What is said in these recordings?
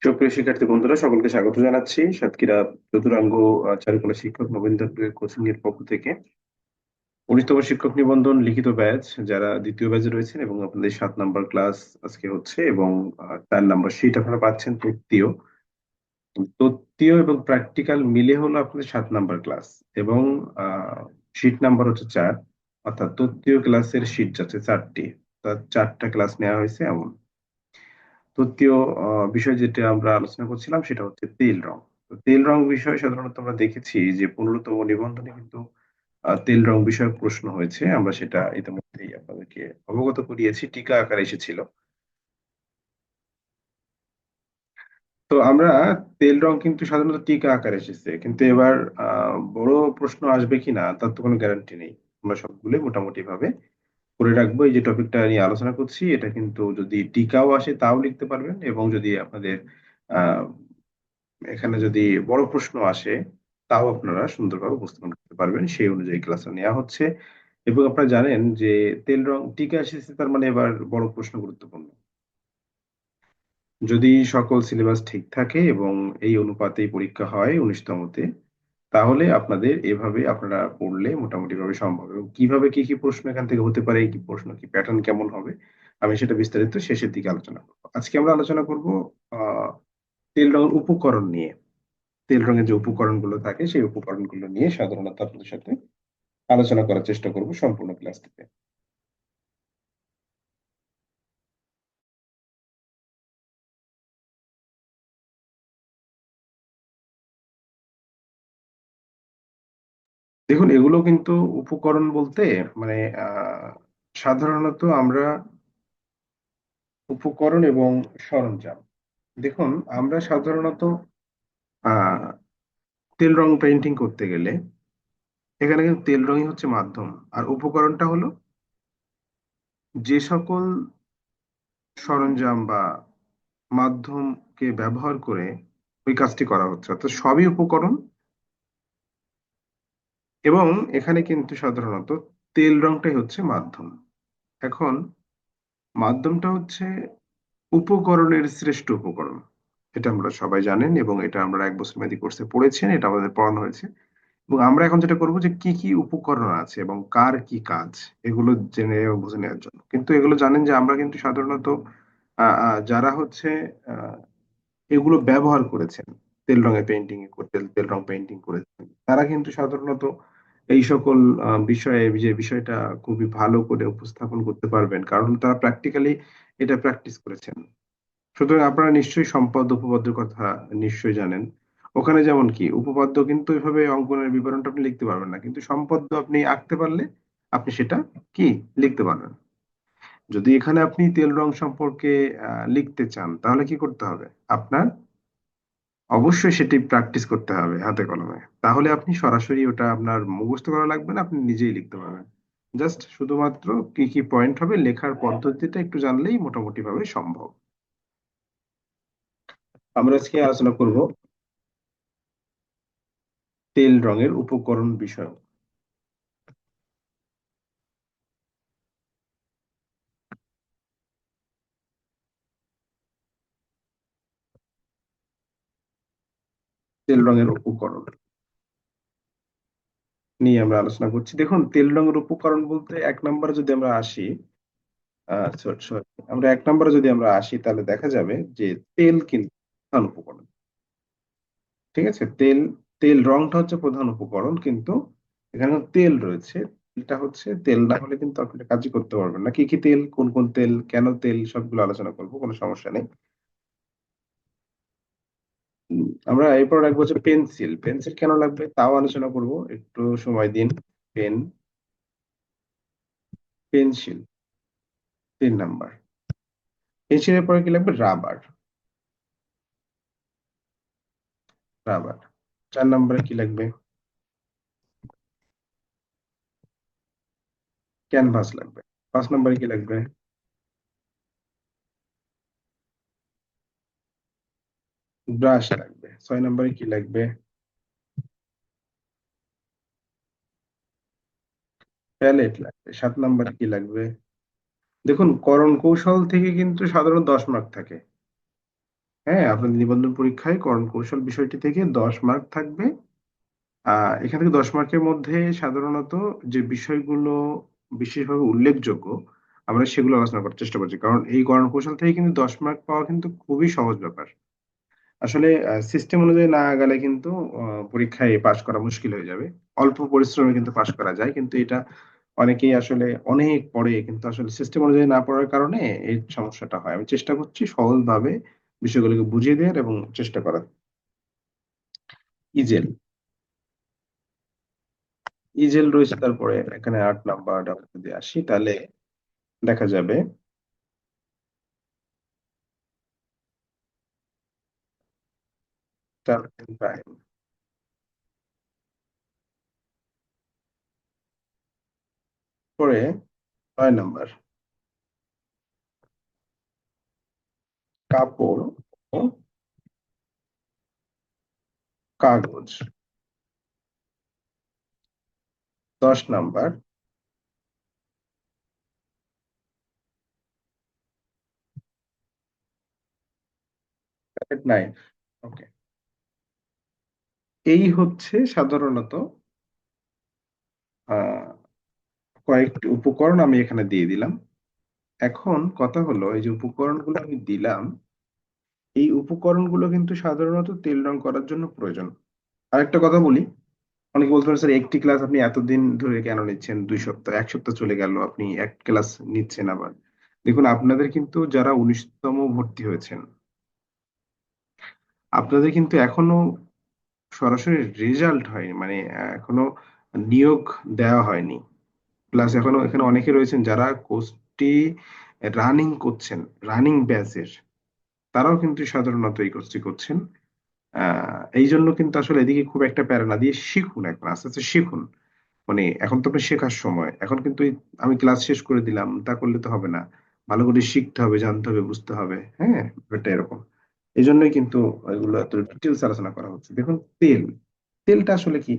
সুপ্রিয় শিক্ষার্থী বন্ধুরা, সকলকে স্বাগত জানাচ্ছি সাতক্ষীরা চতুরাঙ্গ চারুকলা শিক্ষক নবীন দত্তের কোচিং এর পক্ষ থেকে 19তম শিক্ষক নিবন্ধন লিখিত ব্যাচ যারা দ্বিতীয় ব্যাচে রয়েছেন এবং আপনাদের 7 নাম্বার ক্লাস আজকে হচ্ছে এবং 4 নাম্বার শীট আপনারা পাচ্ছেন তৃতীয়। তত্ত্বীয় এবং প্র্যাকটিক্যাল মিলে হলো আপনাদের 7 নাম্বার ক্লাস এবং শীট নাম্বার হচ্ছে 4, অর্থাৎ তত্ত্বীয় ক্লাসের শীট যাচ্ছে 4টি, অর্থাৎ 4টা ক্লাস নেওয়া হয়েছে এমন। তৃতীয় বিষয় যেটা আমরা আলোচনা করছিলাম সেটা হচ্ছে তেল রং। তো তেল রং বিষয়ে সাধারণত আমরা দেখেছি যে 15তম নিবন্ধনে কিন্তু তেল রং বিষয়ক প্রশ্ন হয়েছে, আমরা সেটা ইতিমধ্যেই আপনাদেরকে অবগত করিয়েছি, টিকা আকারে এসেছিল। তো আমরা তেল রং কিন্তু সাধারণত টিকা আকারে এসেছে, কিন্তু এবার বড় প্রশ্ন আসবে কিনা তার তো কোনো গ্যারান্টি নেই। আমরা সবগুলোই মোটামুটি ভাবে করে রাখবো। এই যে টপিকটা নিয়ে আলোচনা করছি এটা কিন্তু যদি টিকাও আসে তাও লিখতে পারবেন, এবং যদি আপনাদের আহ এখানে যদি বড় প্রশ্ন আসে তাও আপনারা সুন্দরভাবে উপস্থাপন করতে পারবেন, সেই অনুযায়ী ক্লাসটা নেওয়া হচ্ছে। এবং আপনারা জানেন যে তেল রং টিকা এসেছে, তার মানে এবার বড় প্রশ্ন গুরুত্বপূর্ণ। যদি সকল সিলেবাস ঠিক থাকে এবং এই অনুপাতেই পরীক্ষা হয় 19তমতে, তাহলে আপনাদের এভাবে আপনারা পড়লে মোটামুটি ভাবে সম্ভব। এবং কিভাবে কি কি প্রশ্ন এখান থেকে হতে পারে, কি প্রশ্ন, কি প্যাটার্ন কেমন হবে, আমি সেটা বিস্তারিত শেষের দিকে আলোচনা করবো। আজকে আমরা আলোচনা করব আহ তেল রঙের উপকরণ নিয়ে। তেল রঙের যে উপকরণগুলো থাকে সেই উপকরণগুলো নিয়ে সাধারণত আপনাদের সাথে আলোচনা করার চেষ্টা করব সম্পূর্ণ ক্লাসটিতে। দেখুন, এগুলো কিন্তু উপকরণ বলতে মানে আহ সাধারণত আমরা উপকরণ এবং সরঞ্জাম, দেখুন আমরা সাধারণত আহ তেল রং পেইন্টিং করতে গেলে এখানে কিন্তু তেল রঙই হচ্ছে মাধ্যম, আর উপকরণটা হলো যে সকল সরঞ্জাম বা মাধ্যমকে ব্যবহার করে ওই কাজটি করা হচ্ছে, অর্থাৎ সবই উপকরণ। এবং এখানে কিন্তু সাধারণত তেল রংটাই হচ্ছে মাধ্যম। এখন মাধ্যমটা হচ্ছে উপকরণের শ্রেষ্ঠ উপকরণ, এটা আমরা সবাই জানেন এবং এটা আমরা 1 বছর মেয়াদী কোর্সে পড়েছেন, এটা আমাদের পড়ানো হয়েছে। এবং আমরা এখন যেটা করবো যে কি কি উপকরণ আছে এবং কার কি কাজ, এগুলো জেনে এবং বুঝে নেওয়ার জন্য। কিন্তু এগুলো জানেন যে আমরা কিন্তু সাধারণত যারা হচ্ছে আহ এগুলো ব্যবহার করেছেন, তেল রঙের পেইন্টিং করতে, তেল রং পেইন্টিং করেছেন, তারা কিন্তু সাধারণত এই সকল বিষয়ে যে বিষয়টা খুবই ভালো করে উপস্থাপন করতে পারবেন, কারণ তারা প্র্যাকটিক্যালি এটা প্র্যাকটিস করেছেন। সুতরাং আপনারা নিশ্চয়ই সম্পদ উপপাদ্যের কথা নিশ্চয়ই জানেন। ওখানে যেমন কি উপপাদ্য কিন্তু এভাবে অঙ্কনের বিবরণটা আপনি লিখতে পারবেন না, কিন্তু সম্পদ্য আপনি আঁকতে পারলে আপনি সেটা কি লিখতে পারবেন। যদি এখানে আপনি তেল রং সম্পর্কে লিখতে চান তাহলে কি করতে হবে, আপনার অবশ্যই সেটি প্র্যাকটিস করতে হবে হাতে কলমে। তাহলে আপনি সরাসরি ওটা আপনার মুখস্থ করা লাগবে না, আপনি নিজেই লিখতে পারবেন। জাস্ট শুধুমাত্র কি কি পয়েন্ট হবে, লেখার পদ্ধতিটা একটু জানলেই মোটামুটি ভাবে সম্ভব। আমরা আজকে আলোচনা করব তেল রঙের উপকরণ বিষয়। তেল রঙের উপকরণ নিয়ে আমরা আলোচনা করছি। দেখুন, তেল রঙের উপকরণ বলতে 1 নম্বরে যদি আমরা আসি, sorry, আমরা 1 নম্বরে যদি আমরা আসি তাহলে দেখা যাবে যে তেল কিন্তু প্রধান উপকরণ। ঠিক আছে, তেল, তেল রংটা হচ্ছে প্রধান উপকরণ, কিন্তু এখানে তেল রয়েছে। তেলটা হচ্ছে, তেল না হলে কিন্তু আপনি এটা কাজই করতে পারবেন না। কি কি তেল, কোন কোন তেল, কেন তেল, সবগুলো আলোচনা করবো, কোনো সমস্যা নেই। আমরা এরপর রাখবো হচ্ছে পেন্সিল। পেন্সিল কেন লাগবে তাও আলোচনা করব, একটু সময় দিন। Pen, pencil 3 number. পেন্সিলের পরে কি লাগবে, রাবার। রাবার 4 নম্বরে কি লাগবে, ক্যানভাস লাগবে। 5 নম্বরে কি লাগবে, ব্রাশ লাগবে। 6 নম্বরে কি লাগবে, প্যালেট লাগবে। 7 নম্বরে কি লাগবে, দেখুন করণ কৌশল থেকে কিন্তু সাধারণত 10 মার্ক থাকে। হ্যাঁ, আপনাদের নিবন্ধন পরীক্ষায় করণ কৌশল বিষয়টি থেকে 10 মার্ক থাকবে। এখান থেকে 10 মার্কের মধ্যে সাধারণত যে বিষয়গুলো বিশেষভাবে উল্লেখযোগ্য, আমরা সেগুলো আলোচনা করার চেষ্টা করছি। কারণ এই করণ কৌশল থেকে কিন্তু 10 মার্ক পাওয়া কিন্তু খুবই সহজ ব্যাপার। আসলে সিস্টেম অনুযায়ী না আগালে কিন্তু পরীক্ষায় পাস করা মুশকিল হয়ে যাবে। অল্প পরিশ্রমে কিন্তু পাস করা যায়। কিন্তু এটা অনেকেই আসলে অনেক পড়ে কিন্তু আসলে সিস্টেম অনুযায়ী না পড়ার কারণে এই সমস্যাটা হয়। আমি চেষ্টা করছি সহজভাবে বিষয়গুলোকে বুঝিয়ে দেওয়ার এবং চেষ্টা করার। ইজেল, ইজেল রয়েছে তারপরে এখানে ৮ নাম্বার আমরা যদি আসি তাহলে দেখা যাবে টার্বাইন প্রাইম। পরে ৯ নাম্বার কাপড় ও কাগজ। ১০ নাম্বার নাইফ। ওকে, এই হচ্ছে সাধারণত আহ কয়েকটি উপকরণ আমি এখানে দিয়ে দিলাম। এখন কথা হলো এই যে উপকরণগুলো আমি দিলাম, এই উপকরণগুলো কিন্তু সাধারণত তেল রং করার জন্য প্রয়োজন। আরেকটা কথা বলি, অনেকে বলতে পারে স্যার একটি ক্লাস আপনি এতদিন ধরে কেন নিচ্ছেন, ২ সপ্তাহ ১ সপ্তাহ চলে গেল আপনি এক ক্লাস নিচ্ছেন আবার। দেখুন আপনাদের কিন্তু যারা ১৯তম ভর্তি হয়েছেন, আপনাদের কিন্তু এখনো সরাসরি রেজাল্ট হয়নি, মানে এখনো নিয়োগ দেওয়া হয়নি। প্লাস এখনো এখানে অনেকে রয়েছেন যারা কোর্সটি রানিং করছেন, রানিং ব্যাচের, তারাও কিন্তু সাধারণত এই কোর্সটি করছেন। এই জন্য কিন্তু আসলে এদিকে খুব একটা প্যারা না দিয়ে শিখুন, এখন আস্তে আস্তে শিখুন। মানে এখন তো আপনার শেখার সময়। এখন কিন্তু আমি ক্লাস শেষ করে দিলাম তা করলে তো হবে না। ভালো করে শিখতে হবে, জানতে হবে, বুঝতে হবে। হ্যাঁ, ব্যাপারটা এরকম। এই জন্যই কিন্তু এগুলো এত ডিটেলস আলোচনা করা হচ্ছে। দেখুন তেল, তেলটা আসলে কি?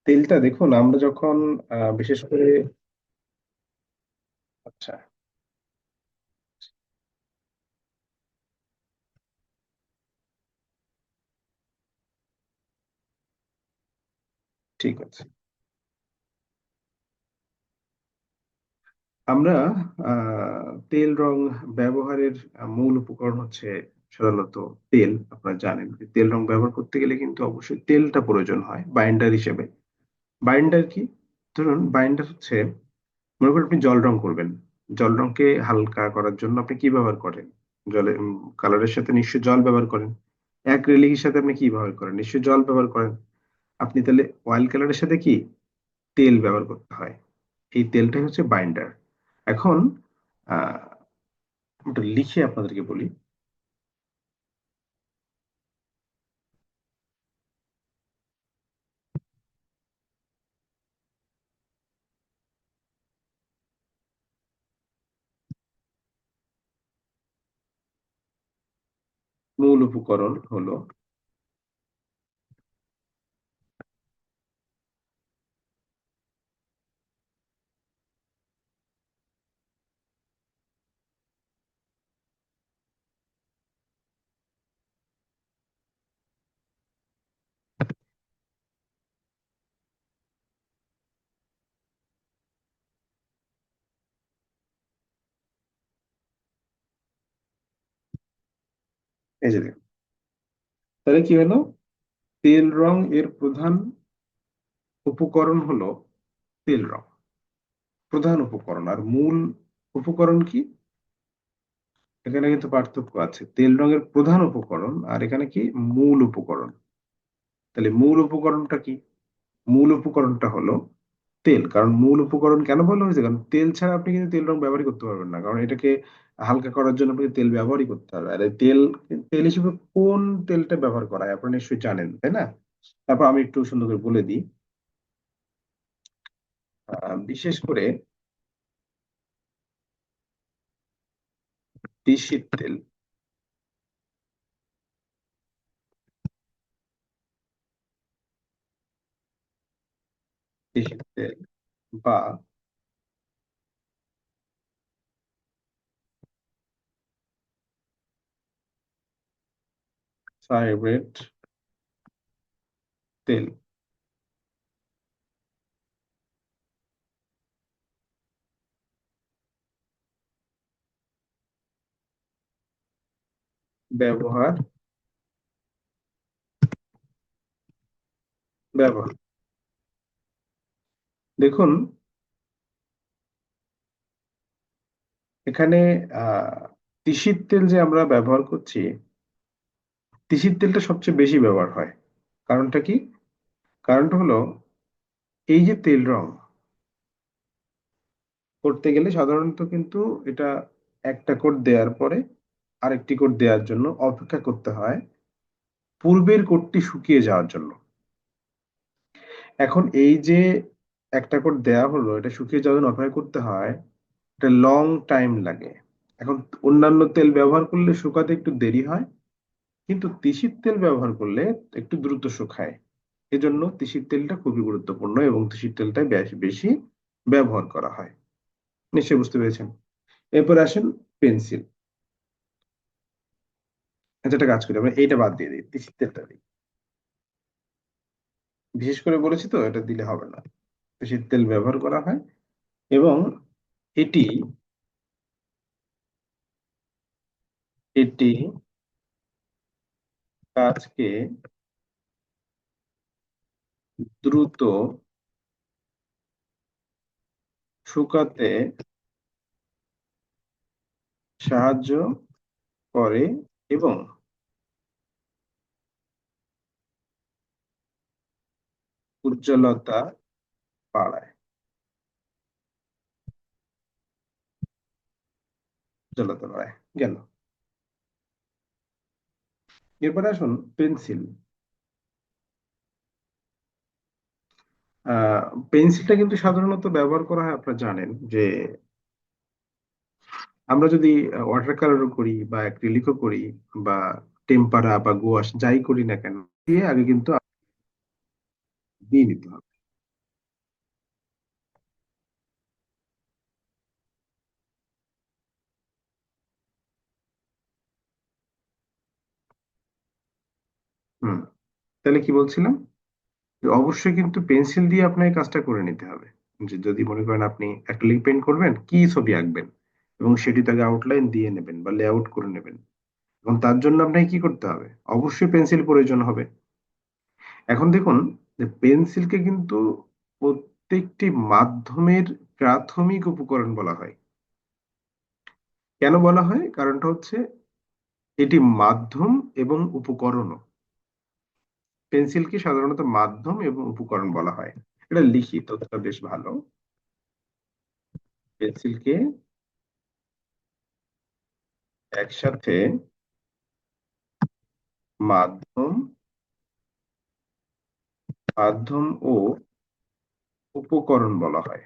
তেলটা দেখুন আমরা যখন বিশেষ করে, আচ্ছা, ঠিক আছে। আমরা তেল রং ব্যবহারের মূল উপকরণ হচ্ছে সাধারণত তেল। আপনারা জানেন যে তেল রং ব্যবহার করতে গেলে কিন্তু অবশ্যই তেলটা প্রয়োজন হয় বাইন্ডার হিসেবে। বাইন্ডার কি? ধরুন বাইন্ডার হচ্ছে, মনে করেন আপনি জল রং করবেন। জল রংকে হালকা করার জন্য আপনি কি ব্যবহার করেন? জলে কালারের সাথে নিশ্চয়ই জল ব্যবহার করেন। অ্যাক্রিলিকের সাথে আপনি কি ব্যবহার করেন? নিশ্চয়ই জল ব্যবহার করেন। আপনি তাহলে অয়েল কালারের সাথে কি তেল ব্যবহার করতে হয়। এই তেলটাই হচ্ছে বাইন্ডার। এখন আহ ওটা লিখে আপনাদেরকে বলি। মূল উপকরণ হলো, এই যে দেখুন, তাহলে কি হলো? তেল রং এর প্রধান উপকরণ হলো তেল রং, প্রধান উপকরণ। আর মূল উপকরণ কি? এখানে কিন্তু পার্থক্য আছে। তেল রঙের প্রধান উপকরণ আর এখানে কি মূল উপকরণ। তাহলে মূল উপকরণটা কি? মূল উপকরণটা হলো তেল। কারণ মূল উপকরণ কেন বলা হয়েছে? কারণ তেল ছাড়া আপনি কিন্তু তেল রং ব্যবহারই করতে পারবেন না। কারণ এটাকে হালকা করার জন্য আপনাকে তেল ব্যবহারই করতে হবে। আর এই তেল, তেল হিসেবে কোন তেলটা ব্যবহার করা হয় আপনারা নিশ্চয়ই জানেন, তাই না? তারপর আমি একটু সুন্দর করে বলে দিই। বিশেষ করে তিসির তেল, তিসির তেল বা থাইরেট তেল ব্যবহার ব্যবহার দেখুন এখানে আহ তিসির তেল যে আমরা ব্যবহার করছি, তিসির তেলটা সবচেয়ে বেশি ব্যবহার হয়। কারণটা কি? কারণটা হলো এই যে তেল রং করতে গেলে সাধারণত কিন্তু এটা একটা কোট দেওয়ার পরে আরেকটি কোট দেওয়ার জন্য অপেক্ষা করতে হয় পূর্বের কোটটি শুকিয়ে যাওয়ার জন্য। এখন এই যে একটা কোট দেয়া হলো, এটা শুকিয়ে যাওয়ার জন্য অপেক্ষা করতে হয়, এটা লং টাইম লাগে। এখন অন্যান্য তেল ব্যবহার করলে শুকাতে একটু দেরি হয়, কিন্তু তিসির তেল ব্যবহার করলে একটু দ্রুত শুকায়। এজন্য তিসির তেলটা খুবই গুরুত্বপূর্ণ এবং তিসির তেলটা বেশি বেশি ব্যবহার করা হয়। নিশ্চয়ই বুঝতে পেরেছেন। এরপর আসেন পেন্সিল। আচ্ছা, একটা কাজ করি, আমরা এইটা বাদ দিয়ে দিই, তিসির তেলটা দিই। বিশেষ করে বলেছি তো, এটা দিলে হবে না। তিসির তেল ব্যবহার করা হয় এবং এটি এটি কাজকে দ্রুত শুকাতে সাহায্য করে এবং উজ্জ্বলতা বাড়ায়। উজ্জ্বলতা বাড়ায় গেল। এরপরে আসুন পেন্সিল। আহ পেন্সিলটা কিন্তু সাধারণত ব্যবহার করা হয়, আপনারা জানেন যে আমরা যদি ওয়াটার কালারও করি বা অ্যাক্রিলিকও করি বা টেম্পারা বা গুয়াশ যাই করি না কেন, দিয়ে আগে কিন্তু দিয়ে নিতে হবে। হুম, তাহলে কি বলছিলাম, যে অবশ্যই কিন্তু পেন্সিল দিয়ে আপনাকে কাজটা করে নিতে হবে। যে যদি মনে করেন আপনি অ্যাক্রিলিক পেইন্ট করবেন, কি ছবি আঁকবেন এবং সেটি তাকে আউটলাইন দিয়ে নেবেন বা লেআউট করে নেবেন, এবং তার জন্য আপনাকে কি করতে হবে, অবশ্যই পেন্সিল প্রয়োজন হবে। এখন দেখুন যে পেন্সিলকে কিন্তু প্রত্যেকটি মাধ্যমের প্রাথমিক উপকরণ বলা হয়। কেন বলা হয়? কারণটা হচ্ছে এটি মাধ্যম এবং উপকরণও। পেন্সিলকে সাধারণত মাধ্যম এবং উপকরণ বলা হয়। এটা লিখি, তথ্যটা বেশ ভালো। পেন্সিলকে একসাথে মাধ্যম মাধ্যম ও উপকরণ বলা হয়।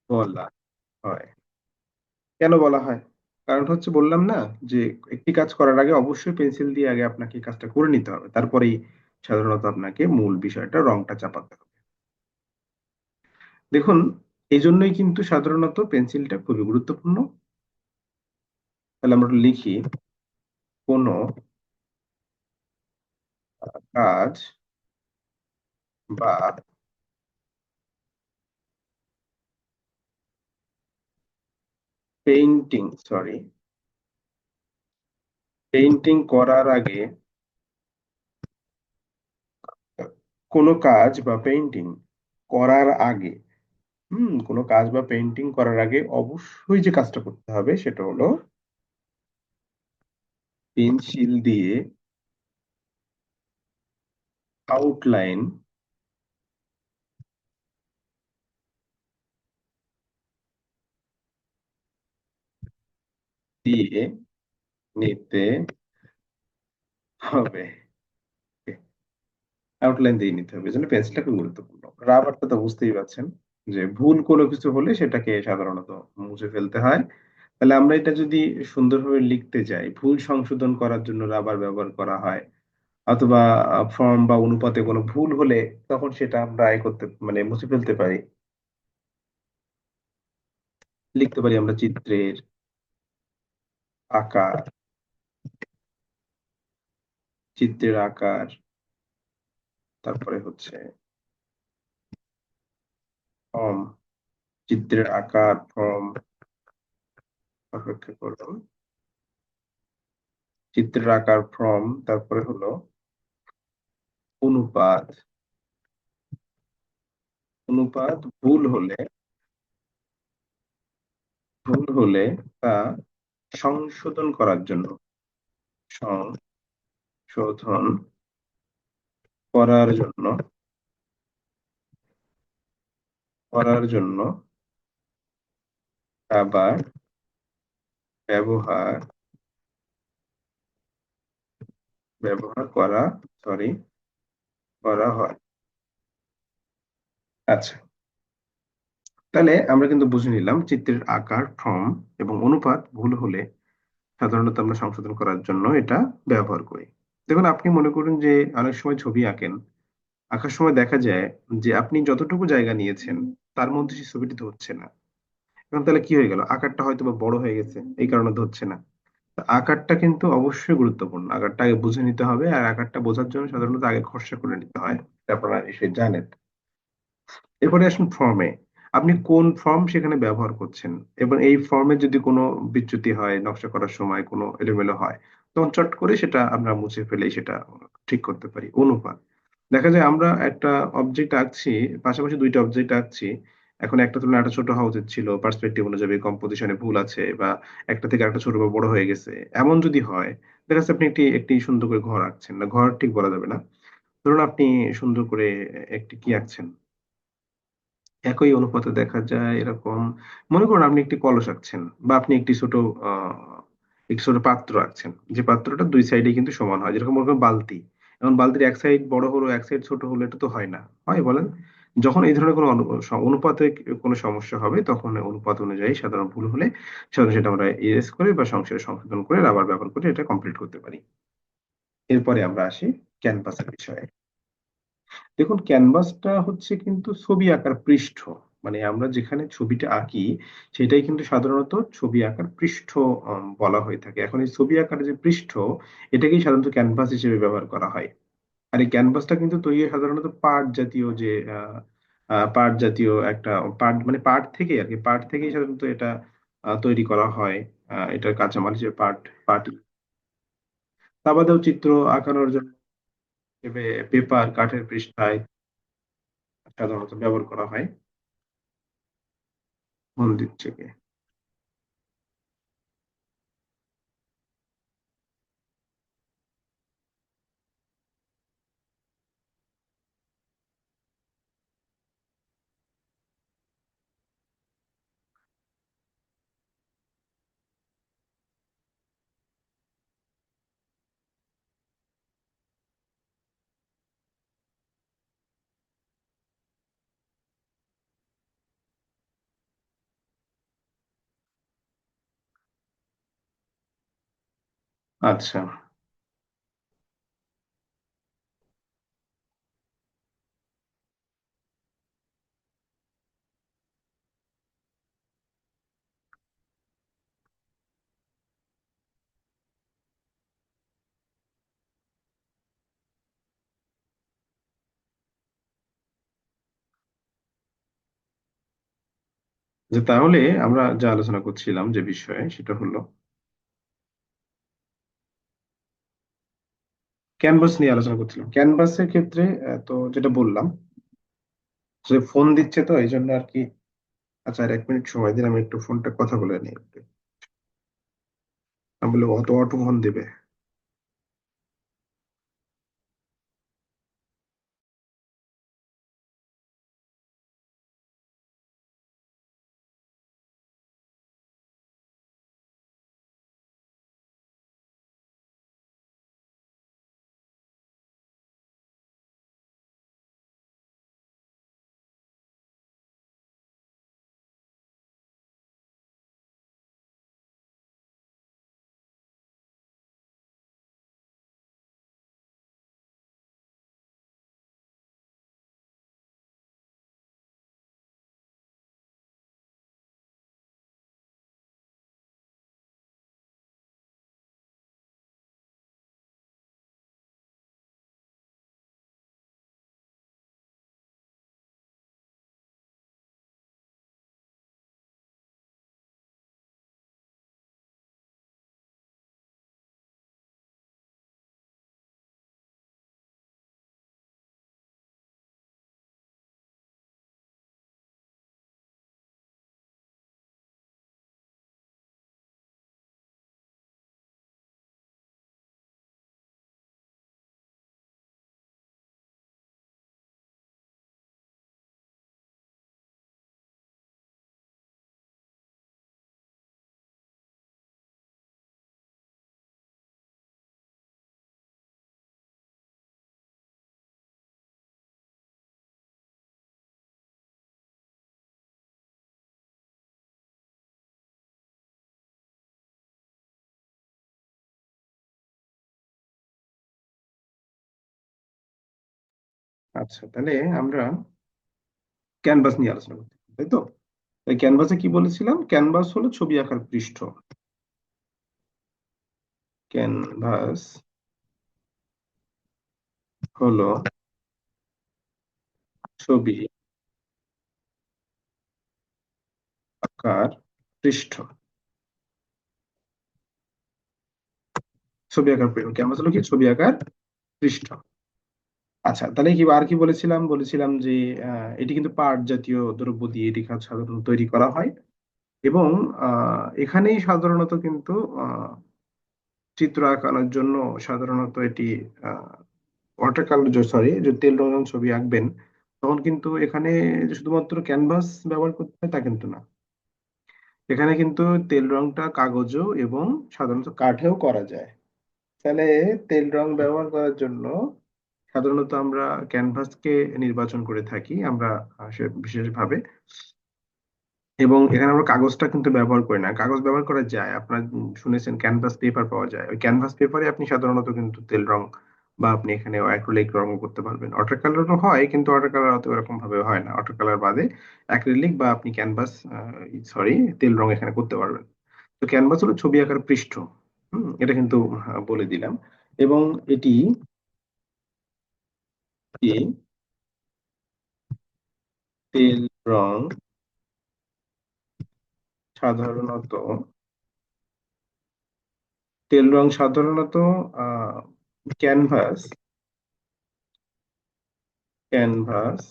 বলা হয়। কেন বলা হয়? কারণটা হচ্ছে বললাম না, যে একটি কাজ করার আগে অবশ্যই পেন্সিল দিয়ে আগে আপনাকে কাজটা করে নিতে হবে, তারপরেই সাধারণত আপনাকে মূল বিষয়টা রংটা চাপাতে হবে। দেখুন, এই জন্যই কিন্তু সাধারণত পেন্সিলটা খুবই গুরুত্বপূর্ণ। তাহলে আমরা একটু লিখি, কোনো কাজ বা পেইন্টিং করার আগে, কোনো কাজ বা পেইন্টিং করার আগে, কোনো কাজ বা পেইন্টিং করার আগে অবশ্যই যে কাজটা করতে হবে সেটা হলো পেন্সিল দিয়ে আউটলাইন দিয়ে নিতে হবে। আউটলাইন দিয়ে নিতে হবে, এজন্য পেন্সিলটা খুব গুরুত্বপূর্ণ। রাবারটা তো বুঝতেই পারছেন যে ভুল কোনো কিছু হলে সেটাকে সাধারণত মুছে ফেলতে হয়। তাহলে আমরা এটা যদি সুন্দরভাবে লিখতে যাই, ভুল সংশোধন করার জন্য রাবার ব্যবহার করা হয়, অথবা ফর্ম বা অনুপাতে কোনো ভুল হলে তখন সেটা আমরা করতে মানে মুছে ফেলতে পারি। লিখতে পারি আমরা চিত্রের আকার, চিত্রের আকার, তারপরে হচ্ছে ফর্ম, চিত্রের আকার, ফর্ম, অপেক্ষা করুন, চিত্রের আকার, ফর্ম, তারপরে হলো অনুপাত। অনুপাত ভুল হলে তা সংশোধন করার জন্য, সংশোধন করার জন্য, করার জন্য আবার ব্যবহার ব্যবহার করা সরি করা হয়। আচ্ছা, তাহলে আমরা কিন্তু বুঝে নিলাম চিত্রের আকার, ফর্ম এবং অনুপাত ভুল হলে সাধারণত আমরা সংশোধন করার জন্য এটা ব্যবহার করি। দেখুন, আপনি মনে করুন যে অনেক সময় ছবি আঁকেন, আঁকার সময় দেখা যায় যে আপনি যতটুকু জায়গা নিয়েছেন তার মধ্যে সেই ছবিটি ধরছে না। এখন তাহলে কি হয়ে গেল? আকারটা হয়তো বা বড় হয়ে গেছে, এই কারণে ধরছে না। তো আকারটা কিন্তু অবশ্যই গুরুত্বপূর্ণ। আকারটা আগে বুঝে নিতে হবে, আর আকারটা বোঝার জন্য সাধারণত আগে খরচা করে নিতে হয়। এটা আপনারা নিশ্চয়ই জানেন। এরপরে আসুন ফর্মে। আপনি কোন ফর্ম সেখানে ব্যবহার করছেন এবং এই ফর্মে যদি কোনো বিচ্যুতি হয়, নকশা করার সময় কোনো এলোমেলো হয়, তখন চট করে সেটা আমরা মুছে ফেলেই সেটা ঠিক করতে পারি। অনুপাত, দেখা যায় আমরা একটা অবজেক্ট আঁকছি, পাশাপাশি দুইটা অবজেক্ট আঁকছি। এখন একটা তুলনায় একটা ছোট হওয়া উচিত ছিল, পার্সপেক্টিভ অনুযায়ী কম্পোজিশনে ভুল আছে, বা একটা থেকে একটা ছোট বা বড় হয়ে গেছে, এমন যদি হয়, দেখা যাচ্ছে আপনি একটি একটি সুন্দর করে ঘর আঁকছেন, না ঘর ঠিক বলা যাবে না, ধরুন আপনি সুন্দর করে একটি কি আঁকছেন, একই অনুপাতে দেখা যায় এরকম, মনে করুন আপনি একটি কলস আঁকছেন, বা আপনি একটি ছোট পাত্র আঁকছেন, যে পাত্রটা দুই সাইডে কিন্তু সমান হয়, যেরকম মনে করেন বালতি। এখন বালতির এক সাইড বড় হলো, এক সাইড ছোট হলো, এটা তো হয় না, হয় বলেন? যখন এই ধরনের কোনো অনুপাতে কোনো সমস্যা হবে, তখন অনুপাত অনুযায়ী সাধারণ ভুল হলে সাধারণত সেটা আমরা ইরেজ করে বা সংশোধন করে আবার ব্যবহার করে এটা কমপ্লিট করতে পারি। এরপরে আমরা আসি ক্যানভাসের বিষয়ে। দেখুন, ক্যানভাসটা হচ্ছে কিন্তু ছবি আঁকার পৃষ্ঠ। মানে আমরা যেখানে ছবিটা আঁকি সেটাই কিন্তু সাধারণত ছবি আঁকার পৃষ্ঠ বলা হয়ে থাকে। এখন এই ছবি আঁকার যে পৃষ্ঠ, এটাকেই সাধারণত ক্যানভাস হিসেবে ব্যবহার করা হয়। আর এই ক্যানভাসটা কিন্তু তৈরি হয় সাধারণত পাট জাতীয় যে পাট জাতীয় একটা পাট, মানে পাট থেকে আর কি, পাট থেকেই সাধারণত এটা তৈরি করা হয়। এটার কাঁচামাল হিসেবে পাট তা বাদেও চিত্র আঁকানোর জন্য পেপার, কাঠের পৃষ্ঠায় সাধারণত ব্যবহার করা হয়। মন্দির থেকে। আচ্ছা, যে তাহলে আমরা যা আলোচনা করছিলাম যে বিষয়ে, সেটা হলো ক্যানভাস নিয়ে আলোচনা করছিলাম। ক্যানভাসের ক্ষেত্রে তো যেটা বললাম, যে ফোন দিচ্ছে তো এই জন্য আর কি। আচ্ছা, আর 1 মিনিট সময় দিন, আমি একটু ফোনটা কথা বলে নিই একটু। আমি বললো অত অটো ফোন দিবে। আচ্ছা, তাহলে আমরা ক্যানভাস নিয়ে আলোচনা করতে তাই তো? তাই ক্যানভাসে কি বলেছিলাম? ক্যানভাস হলো ছবি আঁকার পৃষ্ঠ। ক্যানভাস হলো ছবি আঁকার পৃষ্ঠ। ছবি আঁকার পৃষ্ঠ, ক্যানভাস হলো কি? ছবি আঁকার পৃষ্ঠ। আচ্ছা, তাহলে কি আর কি বলেছিলাম? বলেছিলাম যে এটি কিন্তু পাট জাতীয় দ্রব্য দিয়ে এটি সাধারণত তৈরি করা হয়, এবং এখানেই সাধারণত কিন্তু চিত্র আঁকানোর জন্য সাধারণত এটি ওয়াটার কালার, সরি, যে তেল রঙের ছবি আঁকবেন, তখন কিন্তু এখানে যে শুধুমাত্র ক্যানভাস ব্যবহার করতে হয় তা কিন্তু না। এখানে কিন্তু তেল রংটা কাগজেও এবং সাধারণত কাঠেও করা যায়। তাহলে তেল রং ব্যবহার করার জন্য সাধারণত আমরা ক্যানভাসকে নির্বাচন করে থাকি আমরা, বিশেষভাবে। এবং এখানে আমরা কাগজটা কিন্তু ব্যবহার করি না, কাগজ ব্যবহার করা যায়। আপনার শুনেছেন ক্যানভাস পেপার পাওয়া যায়, ওই ক্যানভাস পেপারে আপনি সাধারণত কিন্তু তেল রং বা আপনি এখানে অ্যাক্রিলিক রঙও করতে পারবেন। ওয়াটার কালারও হয়, কিন্তু ওয়াটার কালার অত এরকম ভাবে হয় না। ওয়াটার কালার বাদে অ্যাক্রিলিক বা আপনি ক্যানভাস, সরি, তেল রং এখানে করতে পারবেন। তো ক্যানভাস হলো ছবি আঁকার পৃষ্ঠ। এটা কিন্তু বলে দিলাম। এবং এটি কি? তেল রং সাধারণত তেল রং সাধারণত আহ ক্যানভাস ক্যানভাস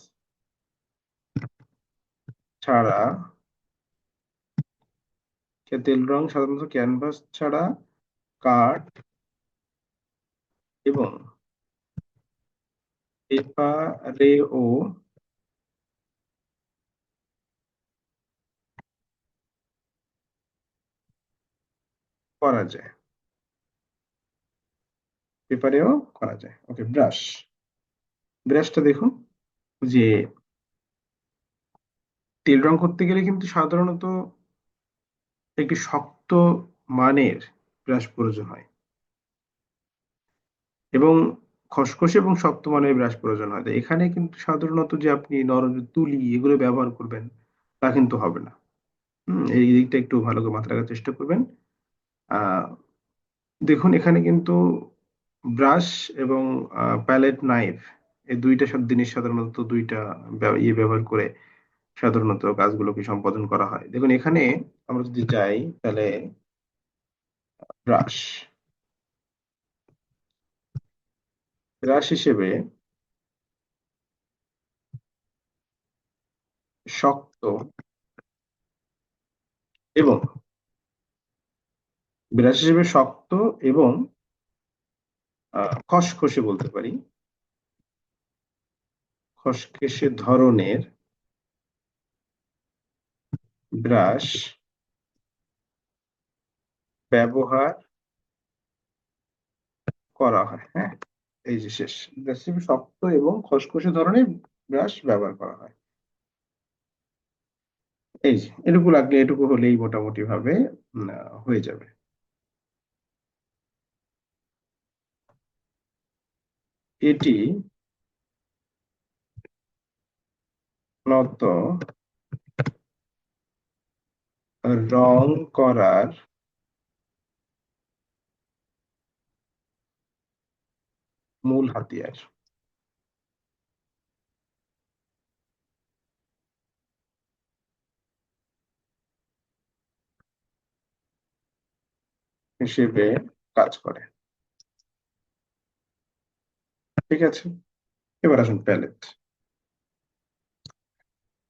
ছাড়া তেল রং সাধারণত ক্যানভাস ছাড়া কাঠ এবং পেপারেও করা যায়। পেপারেও করা যায়। ওকে, ব্রাশ। ব্রাশটা দেখুন, যে তেল রং করতে গেলে কিন্তু সাধারণত একটি শক্ত মানের ব্রাশ প্রয়োজন হয়, এবং খসখসে এবং শক্ত মানের ব্রাশ প্রয়োজন হয়। তো এখানে কিন্তু সাধারণত যে আপনি নরম তুলি এগুলো ব্যবহার করবেন তা কিন্তু হবে না। এই দিকটা একটু ভালো করে মাথায় রাখার চেষ্টা করবেন। আহ দেখুন, এখানে কিন্তু ব্রাশ এবং প্যালেট নাইফ, এই দুইটা সব জিনিস সাধারণত দুইটা ব্যবহার করে সাধারণত কাজগুলোকে সম্পাদন করা হয়। দেখুন এখানে আমরা যদি যাই, তাহলে ব্রাশ ব্রাশ হিসেবে শক্ত এবং ব্রাশ হিসেবে শক্ত এবং খসখসে বলতে পারি, খসখসে ধরনের ব্রাশ ব্যবহার করা হয়। হ্যাঁ, এই যে শেষ। ব্রাশ হিসেবে শক্ত এবং খসখসে ধরনের ব্রাশ ব্যবহার করা হয়। এই যে এটুকু লাগলে, এটুকু হলেই মোটামুটি ভাবে হয়ে যাবে। এটি মূলত রং করার মূল হাতিয়ার হিসেবে কাজ করে। ঠিক আছে, এবার আসুন প্যালেট।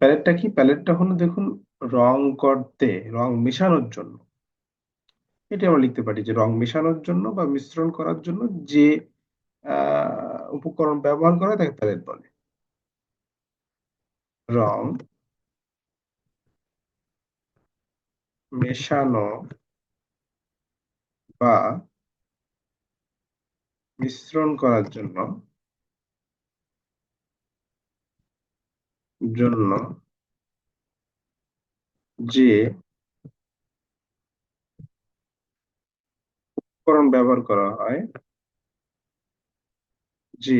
প্যালেটটা কি? প্যালেটটা হলো, দেখুন, রং করতে, রং মেশানোর জন্য, এটা আমরা লিখতে পারি যে রং মেশানোর জন্য বা মিশ্রণ করার জন্য যে উপকরণ ব্যবহার করা হয় তাকে প্যালেট বলে। রং মেশানো বা মিশ্রণ করার জন্য যে উপকরণ ব্যবহার করা হয়, যে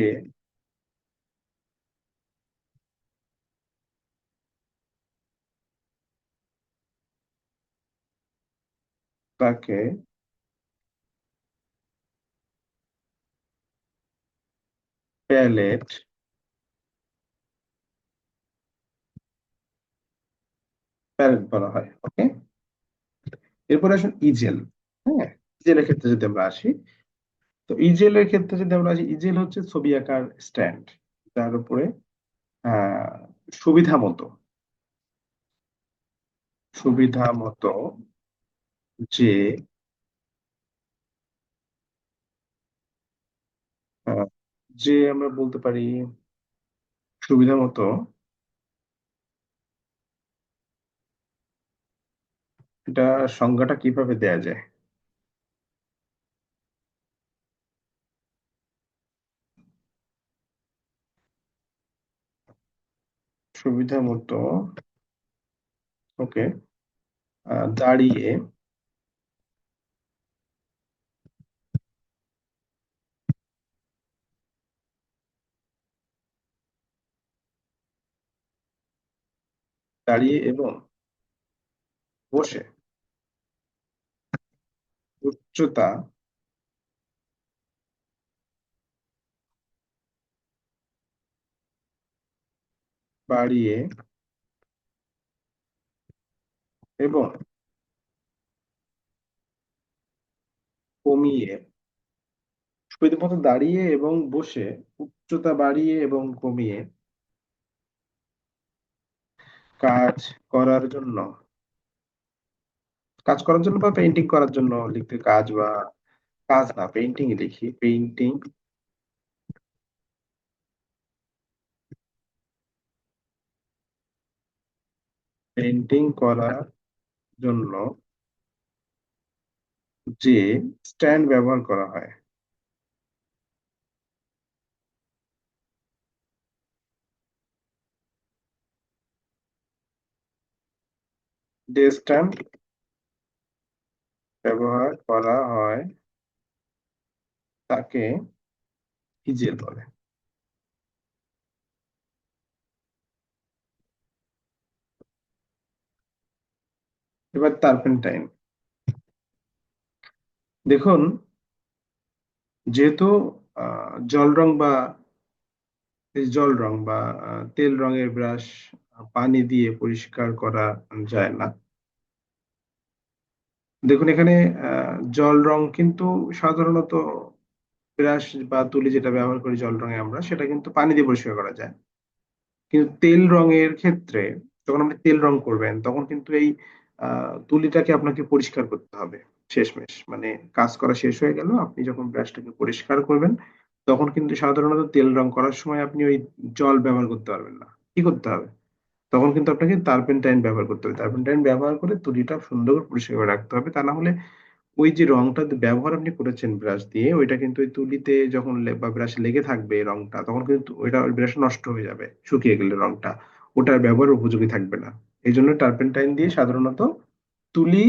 তাকে প্যালেট প্যালেট বলা হয়। ওকে, এরপরে আসুন ইজেল। হ্যাঁ, ইজেলের ক্ষেত্রে যদি আমরা আসি, তো ইজেলের ক্ষেত্রে যদি আমরা আসি, ইজেল হচ্ছে ছবি আঁকার স্ট্যান্ড, যার উপরে আহ সুবিধা মতো সুবিধা মতো যে আহ, যে আমরা বলতে পারি সুবিধা মতো, এটা সংজ্ঞাটা কিভাবে দেয়া যায়? সুবিধা মতো, ওকে, দাঁড়িয়ে দাঁড়িয়ে এবং বসে উচ্চতা বাড়িয়ে এবং কমিয়ে, সুবিধা মতো দাঁড়িয়ে এবং বসে উচ্চতা বাড়িয়ে এবং কমিয়ে কাজ করার জন্য, কাজ করার জন্য বা পেইন্টিং করার জন্য লিখতে, কাজ বা কাজ না, পেইন্টিং লিখি, পেইন্টিং পেইন্টিং করার জন্য যে স্ট্যান্ড ব্যবহার করা হয়, যে স্ট্যান্ড ব্যবহার করা হয় তাকে ইজেল বলে। এবার টার্পেন্টাইন, দেখুন, যেহেতু জল রং বা এই জল রং বা তেল রঙের ব্রাশ পানি দিয়ে পরিষ্কার করা যায় না। দেখুন এখানে জল রং কিন্তু সাধারণত ব্রাশ বা তুলি যেটা ব্যবহার করি জল রঙে আমরা, সেটা কিন্তু পানি দিয়ে পরিষ্কার করা যায়। কিন্তু তেল রঙের ক্ষেত্রে যখন আপনি তেল রং করবেন তখন কিন্তু এই তুলিটাকে আপনাকে পরিষ্কার করতে হবে শেষমেশ, মানে কাজ করা শেষ হয়ে গেল, আপনি যখন ব্রাশটাকে পরিষ্কার করবেন তখন কিন্তু সাধারণত তেল রং করার সময় আপনি ওই জল ব্যবহার করতে পারবেন না। কি করতে হবে? তখন কিন্তু আপনাকে টার্পেন্টাইন ব্যবহার করতে হবে, টার্পেন্টাইন ব্যবহার করে তুলিটা সুন্দর করে পরিষ্কার করে রাখতে হবে, তা না হলে ওই যে রংটা ব্যবহার আপনি করেছেন ব্রাশ দিয়ে, ওইটা কিন্তু ওই তুলিতে যখন বা ব্রাশে লেগে থাকবে এই রংটা, তখন কিন্তু ওইটা ওই ব্রাশ নষ্ট হয়ে যাবে শুকিয়ে গেলে রংটা, ওটার ব্যবহার উপযোগী থাকবে না। এই জন্য টার্পেন্টাইন দিয়ে সাধারণত তুলি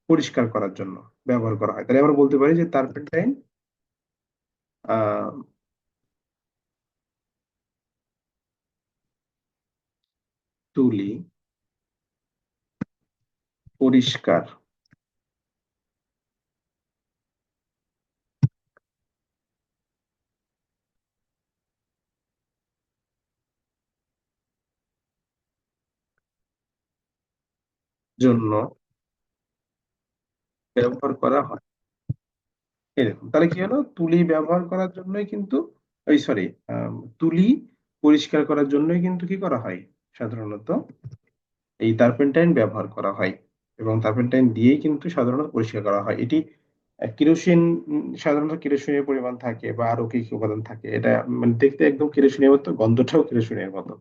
পরিষ্কার করার জন্য ব্যবহার করা হয়। তাহলে আমরা বলতে পারি যে টার্পেন্টাইন আহ তুলি পরিষ্কার জন্য ব্যবহার করা হয়। এরকম তাহলে কি হলো, তুলি ব্যবহার করার জন্যই কিন্তু, ওই সরি, তুলি পরিষ্কার করার জন্যই কিন্তু কি করা হয় সাধারণত এই টার্পেন্টাইন ব্যবহার করা হয়, এবং টার্পেন্টাইন দিয়েই কিন্তু সাধারণত পরিষ্কার করা হয়। এটি কিরোসিন, সাধারণত কিরোসিনের পরিমাণ থাকে বা আরো কি কি উপাদান থাকে, এটা মানে দেখতে একদম কিরোসিনের মতো, গন্ধটাও কিরোসিনের মতো।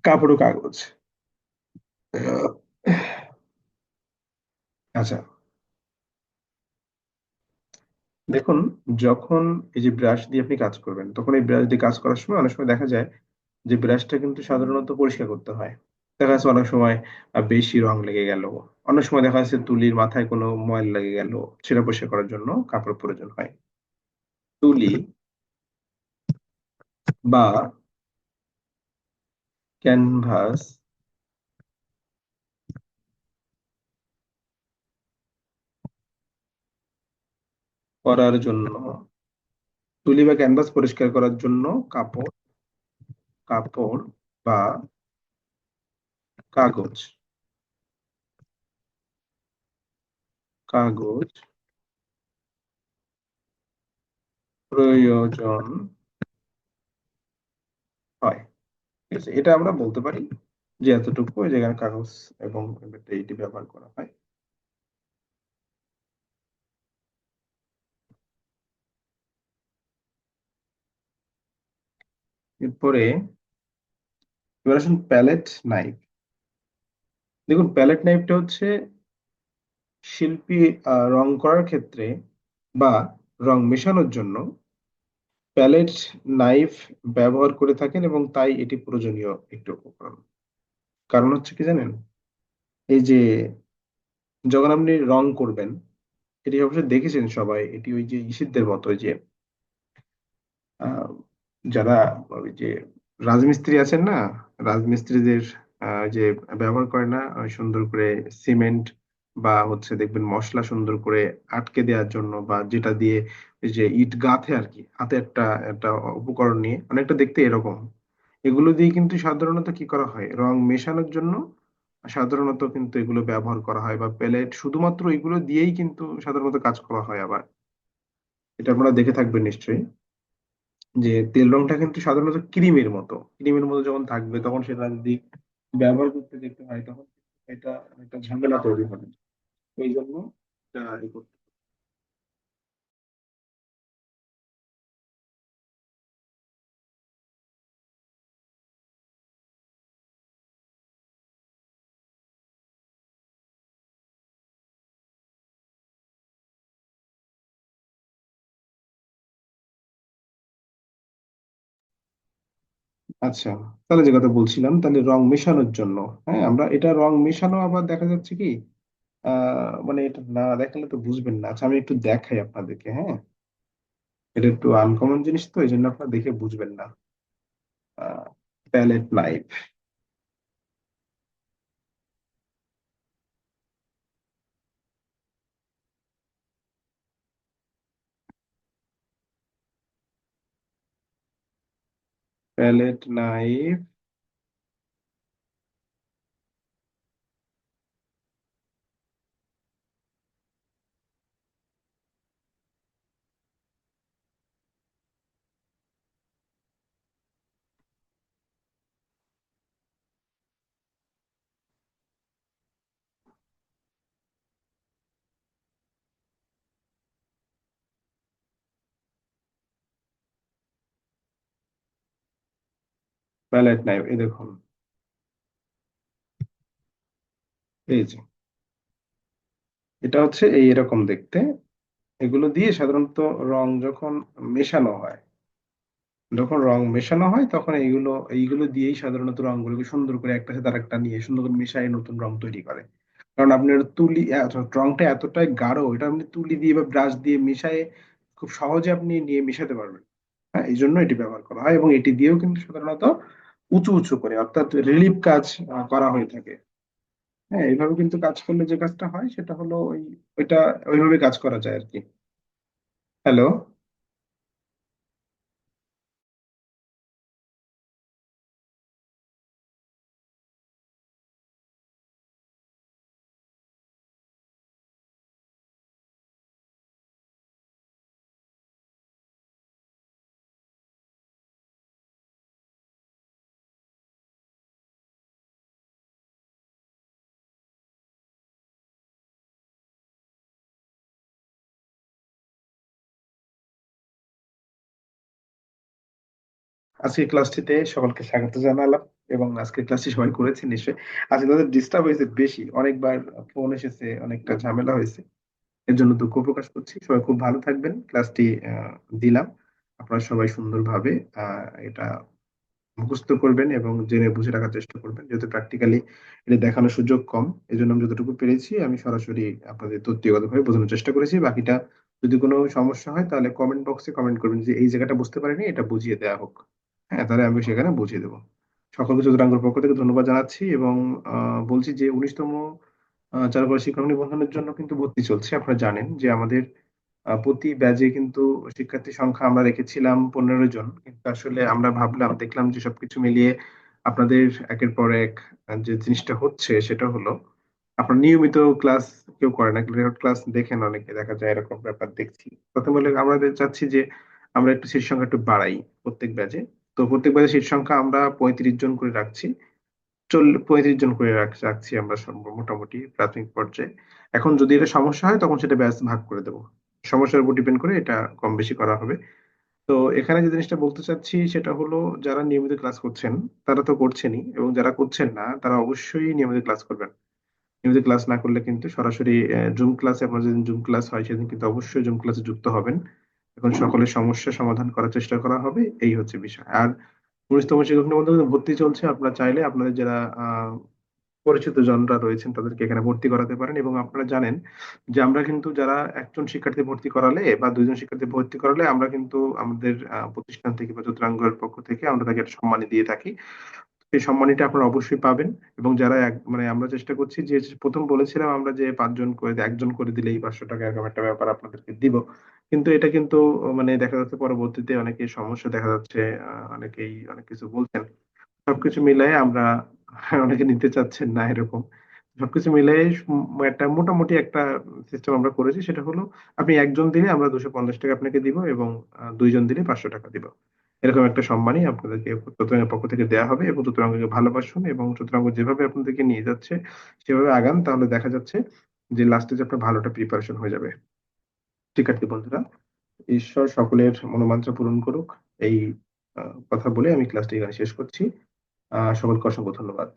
কাপড় ও কাগজ। আহ, আচ্ছা, দেখুন, যখন এই যে ব্রাশ দিয়ে আপনি কাজ করবেন তখন এই ব্রাশ দিয়ে কাজ করার সময় অনেক সময় দেখা যায় যে ব্রাশটা কিন্তু সাধারণত পরিষ্কার করতে হয়। দেখা যাচ্ছে অনেক সময় বেশি রং লেগে গেল, অনেক সময় দেখা যাচ্ছে তুলির মাথায় কোনো ময়লা লেগে গেল, সেটা পরিষ্কার করার জন্য কাপড় প্রয়োজন হয়। তুলি বা ক্যানভাস করার জন্য, তুলি বা ক্যানভাস পরিষ্কার করার জন্য কাপড়, কাপড় বা কাগজ, কাগজ প্রয়োজন হয়। ঠিক আছে, এটা আমরা বলতে পারি যে এতটুকু ওই জায়গায় কাগজ এবং এটি ব্যবহার করা হয়। এরপরে এবার আসুন প্যালেট নাইফ। দেখুন প্যালেট নাইফটা হচ্ছে শিল্পী রং করার ক্ষেত্রে বা রং মেশানোর জন্য প্যালেট নাইফ ব্যবহার করে থাকেন এবং তাই এটি প্রয়োজনীয় একটি উপকরণ। কারণ হচ্ছে কি জানেন, এই যে যখন আপনি রং করবেন, এটি অবশ্যই দেখেছেন সবাই, এটি ওই যে ইসিদের মতো, ওই যে আহ, যারা ওই যে রাজমিস্ত্রি আছেন না, রাজমিস্ত্রিদের যে ব্যবহার করে না ওই সুন্দর করে সিমেন্ট বা হচ্ছে দেখবেন মশলা সুন্দর করে আটকে দেওয়ার জন্য, বা যেটা দিয়ে এই যে ইট গাঁথে আর কি, হাতে একটা একটা উপকরণ নিয়ে অনেকটা দেখতে এরকম। এগুলো দিয়ে কিন্তু সাধারণত কি করা হয়, রং মেশানোর জন্য সাধারণত কিন্তু এগুলো ব্যবহার করা হয়, বা প্যালেট শুধুমাত্র এগুলো দিয়েই কিন্তু সাধারণত কাজ করা হয়। আবার এটা আপনারা দেখে থাকবেন নিশ্চয়ই, যে তেল রংটা কিন্তু সাধারণত ক্রিমের মতো, ক্রিমের মতো যখন থাকবে তখন সেটা যদি ব্যবহার করতে দেখতে হয় তখন এটা একটা ঝামেলা তৈরি হবে। এই জন্য এটা আচ্ছা, তাহলে যে কথা বলছিলাম, তাহলে রং মেশানোর জন্য, হ্যাঁ আমরা এটা রং মেশানো আবার দেখা যাচ্ছে কি মানে এটা না দেখালে তো বুঝবেন না। আচ্ছা আমি একটু দেখাই আপনাদেরকে, হ্যাঁ এটা একটু আনকমন জিনিস তো এই জন্য আপনারা দেখে বুঝবেন না। Palette knife, palette knife, palette knife, এই দেখুন, এই যে এটা হচ্ছে এই এরকম দেখতে। এগুলো দিয়ে সাধারণত রং যখন মেশানো হয়, যখন রং মেশানো হয় তখন এইগুলো এইগুলো দিয়েই সাধারণত রংগুলোকে সুন্দর করে একটা সাথে আরেকটা নিয়ে সুন্দর করে মিশিয়ে নতুন রং তৈরি করে। কারণ আপনার তুলি রংটা এতটাই গাঢ়, এটা আপনি তুলি দিয়ে বা ব্রাশ দিয়ে মিশায়ে খুব সহজে আপনি নিয়ে মিশাতে পারবেন। হ্যাঁ, এই জন্য এটি ব্যবহার করা হয় এবং এটি দিয়েও কিন্তু সাধারণত উঁচু উঁচু করে অর্থাৎ রিলিফ কাজ করা হয়ে থাকে। হ্যাঁ, এইভাবে কিন্তু কাজ করলে যে কাজটা হয় সেটা হলো ওইটা ওইভাবে কাজ করা যায় আর কি। হ্যালো। আজকে ক্লাসটিতে সকলকে স্বাগত জানালাম এবং আজকে ক্লাসটি সবাই করেছে নিশ্চয়ই। আজকে তাদের ডিস্টার্ব হয়েছে বেশি, অনেকবার ফোন এসেছে, অনেকটা ঝামেলা হয়েছে, এর জন্য দুঃখ প্রকাশ করছি। সবাই খুব ভালো থাকবেন। ক্লাসটি দিলাম, আপনারা সবাই সুন্দরভাবে এটা মুখস্থ করবেন এবং জেনে বুঝে রাখার চেষ্টা করবেন, যেহেতু প্র্যাকটিক্যালি এটা দেখানোর সুযোগ কম। এই জন্য আমি যতটুকু পেরেছি আমি সরাসরি আপনাদের তথ্যগতভাবে বোঝানোর চেষ্টা করেছি। বাকিটা যদি কোনো সমস্যা হয় তাহলে কমেন্ট বক্সে কমেন্ট করবেন যে এই জায়গাটা বুঝতে পারিনি, এটা বুঝিয়ে দেওয়া হোক। হ্যাঁ, তাহলে আমি সেখানে বুঝিয়ে দেবো। সকলকে চতুরাঙ্গের পক্ষ থেকে ধন্যবাদ জানাচ্ছি এবং বলছি যে 19তম চারুকলা শিক্ষক নিবন্ধনের জন্য কিন্তু ভর্তি চলছে। আপনারা জানেন যে আমাদের প্রতি ব্যাচে কিন্তু শিক্ষার্থী সংখ্যা আমরা রেখেছিলাম 15 জন, কিন্তু আসলে আমরা ভাবলাম দেখলাম যে সবকিছু মিলিয়ে আপনাদের একের পর এক যে জিনিসটা হচ্ছে সেটা হলো আপনার নিয়মিত ক্লাস কেউ করে না, রেকর্ড ক্লাস দেখেন অনেকে, দেখা যায় এরকম ব্যাপার দেখছি। প্রথম বলে আমাদের চাচ্ছি যে আমরা একটু সিট সংখ্যা একটু বাড়াই প্রত্যেক ব্যাচে। তো প্রত্যেক ব্যাচে সিট সংখ্যা আমরা 35 জন করে রাখছি। 35 জন করে রাখছি আমরা মোটামুটি প্রাথমিক পর্যায়ে। এখন যদি এটা সমস্যা হয় তখন সেটা ব্যাচ ভাগ করে দেবো। সমস্যার উপর ডিপেন্ড করে এটা কম বেশি করা হবে। তো এখানে যে জিনিসটা বলতে চাচ্ছি সেটা হলো, যারা নিয়মিত ক্লাস করছেন তারা তো করছেনই, এবং যারা করছেন না তারা অবশ্যই নিয়মিত ক্লাস করবেন। নিয়মিত ক্লাস না করলে কিন্তু সরাসরি জুম ক্লাসে, আপনার যেদিন জুম ক্লাস হয় সেদিন কিন্তু অবশ্যই জুম ক্লাসে যুক্ত হবেন। এখন সকলের সমস্যা সমাধান করার চেষ্টা করা হবে, এই হচ্ছে বিষয়। আর 19তম শিক্ষক নিবন্ধন কিন্তু ভর্তি চলছে, আপনারা চাইলে আপনাদের যারা পরিচিত জনরা রয়েছেন তাদেরকে এখানে ভর্তি করাতে পারেন। এবং আপনারা জানেন যে আমরা কিন্তু যারা একজন শিক্ষার্থী ভর্তি করালে বা দুইজন শিক্ষার্থী ভর্তি করালে আমরা কিন্তু আমাদের প্রতিষ্ঠান থেকে বা চতুরাঙ্গের পক্ষ থেকে আমরা তাকে একটা সম্মানী দিয়ে থাকি। সেই সম্মানীটা আপনারা অবশ্যই পাবেন। এবং যারা মানে আমরা চেষ্টা করছি যে প্রথম বলেছিলাম আমরা যে 5 জন করে একজন করে দিলেই 500 টাকা, এরকম একটা ব্যাপার আপনাদেরকে দিব। কিন্তু এটা কিন্তু মানে দেখা যাচ্ছে পরবর্তীতে অনেকের সমস্যা দেখা যাচ্ছে, অনেকেই অনেক কিছু বলছেন। সবকিছু মিলাই আমরা অনেকে নিতে চাচ্ছেন না এরকম। সবকিছু মিলাই একটা মোটামুটি একটা সিস্টেম আমরা করেছি, সেটা হলো আপনি একজন দিলে আমরা 250 টাকা আপনাকে দিব, এবং দুইজন দিলে 500 টাকা দিব। এরকম একটা সম্মানই আপনাদেরকে চট্টগ্রামের পক্ষ থেকে দেওয়া হবে। এবং চট্টগ্রামকে ভালোবাসুন, এবং চট্টগ্রাম যেভাবে আপনাদেরকে নিয়ে যাচ্ছে সেভাবে আগান, তাহলে দেখা যাচ্ছে যে লাস্টে যে আপনার ভালোটা প্রিপারেশন হয়ে যাবে। শিক্ষার্থী বন্ধুরা, ঈশ্বর সকলের মনোবাঞ্ছা পূরণ করুক, এই কথা বলে আমি ক্লাসটি এখানে শেষ করছি। সকলকে অসংখ্য ধন্যবাদ।